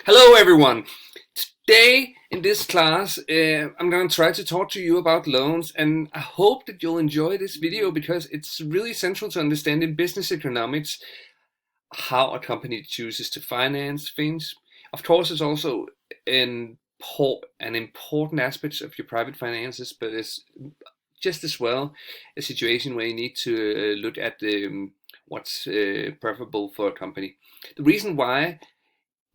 Hello everyone! Today in this class I'm going to try to talk to you about loans, and I hope that you'll enjoy this video because it's really central to understanding business economics, how a company chooses to finance things. Of course, it's also an important aspect of your private finances, but it's just as well a situation where you need to look at what's preferable for a company. The reason why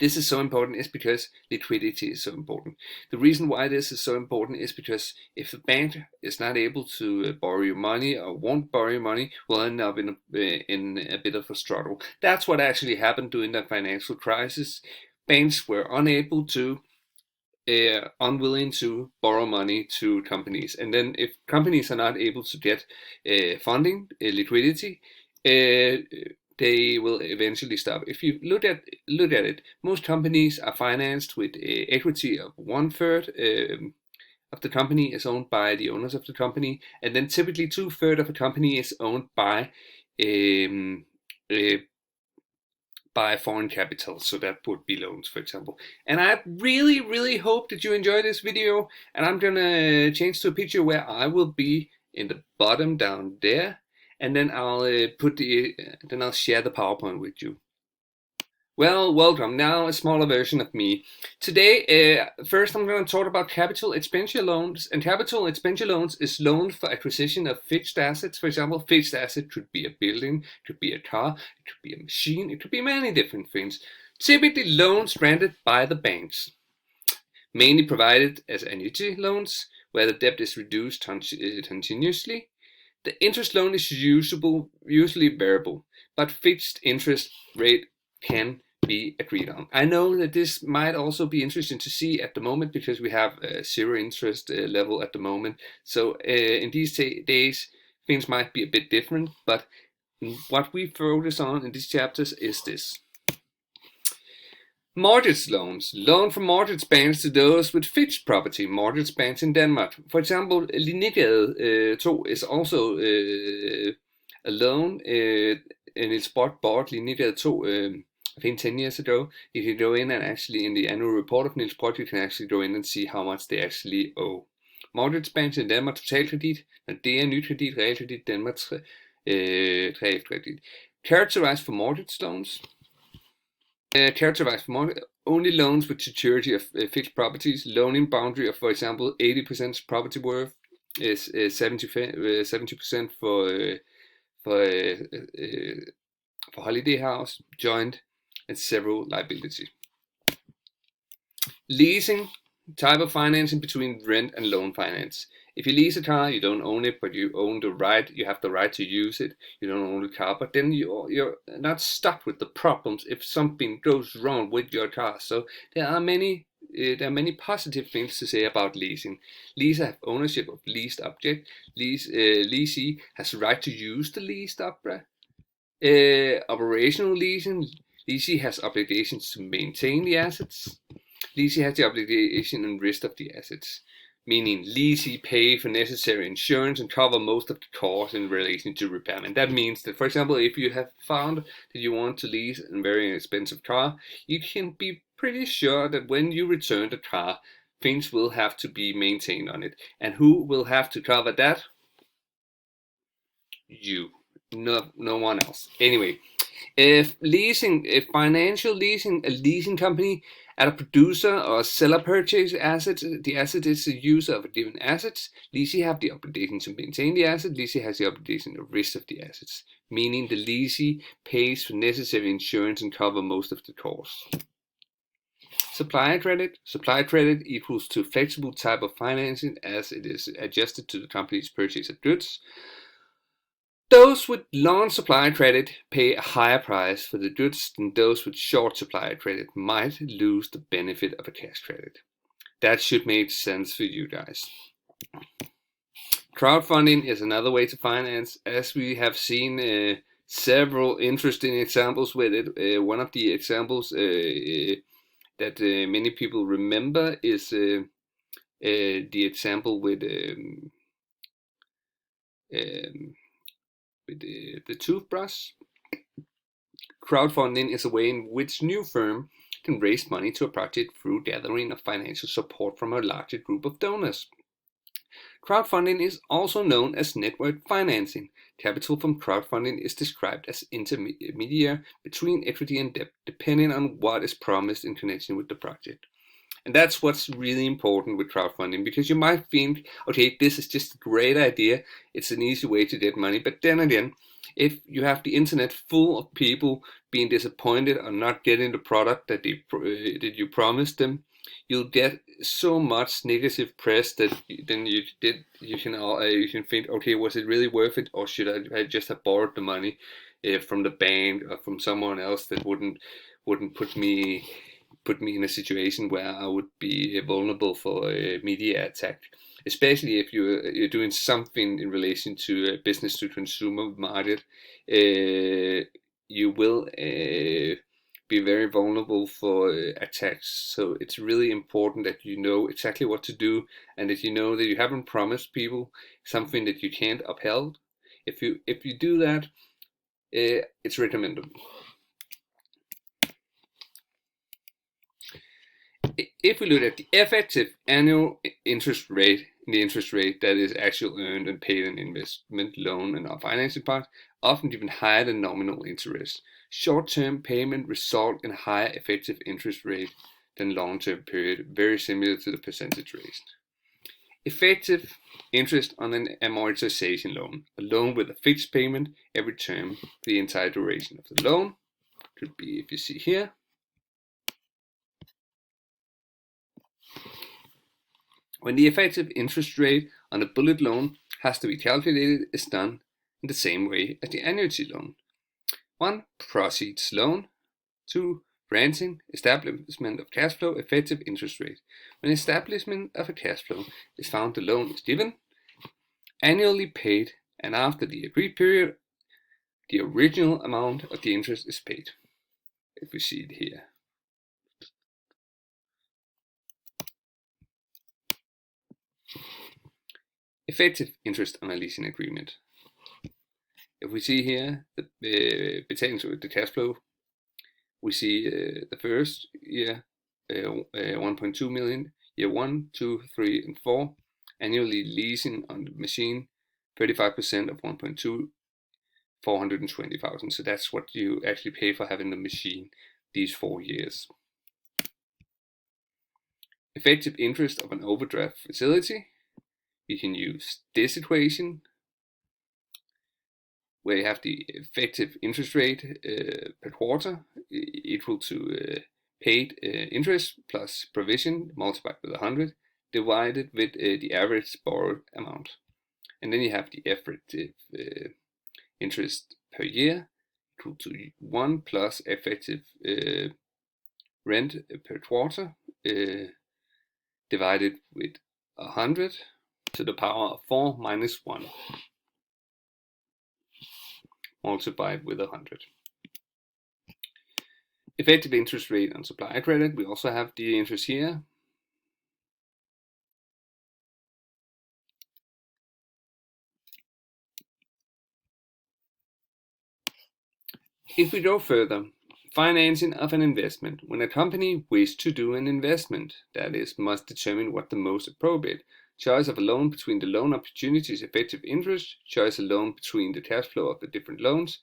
this is so important is because liquidity is so important. The reason why this is so important is because if the bank is not able to borrow your money or won't borrow your money, we'll end up in a bit of a struggle. That's what actually happened during that financial crisis. Banks were unwilling to borrow money to companies, and then if companies are not able to get funding, liquidity, they will eventually stop. If you look at it, most companies are financed with equity of 1/3 of the company is owned by the owners of the company, and then typically 2/3 of a company is owned um, uh, by foreign capital. So that would be loans, for example. And I really hope that you enjoy this video, and I'm gonna change to a picture where I will be in the bottom down there, and then I'll I'll share the PowerPoint with you. Well, welcome. Now a smaller version of me. Today, first I'm going to talk about capital expenditure loans. And capital expenditure loans is loans for acquisition of fixed assets. For example, fixed asset could be a building, it could be a car, it could be a machine, it could be many different things. Typically loans granted by the banks, mainly provided as annuity loans, where the debt is reduced continuously. The interest loan is usually variable, but fixed interest rate can be agreed on. I know that this might also be interesting to see at the moment because we have a zero interest level at the moment. So in these days, things might be a bit different, but what we focus on in these chapters is this. Mortgage loans. Loan from mortgage banks to those with fixed property. Mortgage banks in Denmark. For example, Linegade 2 is also a loan, and it's bought Linegade 2 I think 10 years ago. You can go in and actually in the annual report of Niels Brock, you can actually go in and see how much they actually owe. Mortgage banks in Denmark, Totalkredit, Nordea, Nykredit, Realkredit, Denmark, Realkredit. Characterized for mortgage loans. Characterized for mortgage, only loans with security of fixed properties. Loaning boundary of, for example, 80% property worth is 70% for holiday house, joint, and several liabilities. Leasing, type of financing between rent and loan finance. If you lease a car, you don't own it, but you own the right. You have the right to use it. You don't own the car, but then you're not stuck with the problems if something goes wrong with your car. So there are many positive things to say about leasing. Leaser have ownership of leased object. Leasee has the right to use the leased object. Operational leasing. Leasee has obligations to maintain the assets. Leasee has the obligation and risk of the assets, meaning leasee pay for necessary insurance and cover most of the costs in relation to repairment. That means that, for example, if you have found that you want to lease a very expensive car, you can be pretty sure that when you return the car, things will have to be maintained on it. And who will have to cover that? You. No one else. Anyway, if financial leasing, a leasing company at a producer or a seller purchase assets, the asset is the user of a given asset. Leasee have the obligation to maintain the asset. Leasee has the obligation to risk of the assets, meaning the leasee pays for necessary insurance and cover most of the costs. Supplier credit. Supplier credit equals to flexible type of financing as it is adjusted to the company's purchase of goods. Those with long supplier credit pay a higher price for the goods than those with short supplier credit might lose the benefit of a cash credit. That should make sense for you guys. Crowdfunding is another way to finance, as we have seen several interesting examples with it. One of the examples that many people remember is the example with the toothbrush. Crowdfunding is a way in which new firm can raise money to a project through gathering of financial support from a larger group of donors. Crowdfunding is also known as network financing. Capital from crowdfunding is described as intermediary between equity and debt, depending on what is promised in connection with the project. And that's what's really important with crowdfunding, because you might think, okay, this is just a great idea, it's an easy way to get money, but then again, if you have the internet full of people being disappointed or not getting the product that you promised them, you'll get so much negative press that then you can think, okay, was it really worth it, or should I just have borrowed the money from the bank or from someone else that wouldn't put me in a situation where I would be vulnerable for a media attack, especially if you're doing something in relation to a business to consumer market. You will be very vulnerable for attacks. So it's really important that you know exactly what to do, and that you know that you haven't promised people something that you can't uphold. If you do that, it's recommendable. If we look at the effective annual interest rate, the interest rate that is actually earned and paid in investment, loan, and our financing part, often even higher than nominal interest. Short-term payment result in a higher effective interest rate than long-term period, very similar to the percentage rate. Effective interest on an amortization loan, a loan with a fixed payment every term for the entire duration of the loan, could be, if you see here, when the effective interest rate on a bullet loan has to be calculated, is done in the same way as the annuity loan. 1. Proceeds loan. 2. Granting, establishment of cash flow, effective interest rate. When establishment of a cash flow is found, the loan is given, annually paid, and after the agreed period, the original amount of the interest is paid. If we see it here. Effective interest on a leasing agreement. If we see here the the cash flow, we see the first year 1.2 million, year 1, 2, 3, and 4, annually leasing on the machine, 35% of 1.2, 420,000. So that's what you actually pay for having the machine these 4 years. Effective interest of an overdraft facility. You can use this equation, where you have the effective interest rate per quarter equal to paid interest plus provision multiplied with 100 divided with the average borrowed amount. And then you have the effective interest per year equal to 1 plus effective rent per quarter divided with 100 to the power of 4 minus 1 multiplied with 100. Effective interest rate on supplier credit. We also have the interest here. If we go further, financing of an investment. When a company wishes to do an investment, that is, must determine what the most appropriate. Choice of a loan between the loan opportunities, effective interest. Choice a loan between the cash flow of the different loans.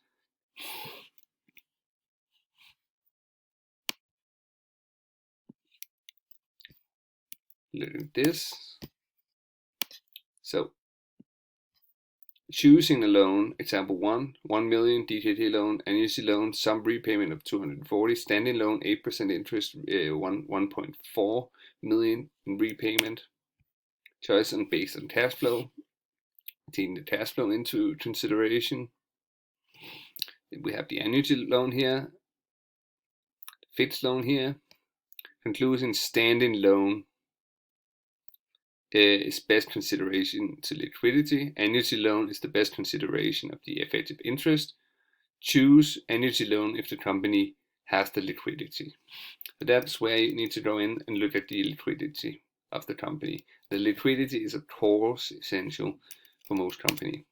Look at this. So, choosing a loan, example 1 million DKK loan, annuity loan, some repayment of 240, standing loan, 8% interest, 1.4 million in repayment. Choice on based on cash flow, taking the cash flow into consideration. We have the annuity loan here, fixed loan here. Conclusion, standing loan is best consideration to liquidity. Annuity loan is the best consideration of the effective interest. Choose annuity loan if the company has the liquidity. So that's where you need to go in and look at the liquidity of the company. The liquidity is of course essential for most companies.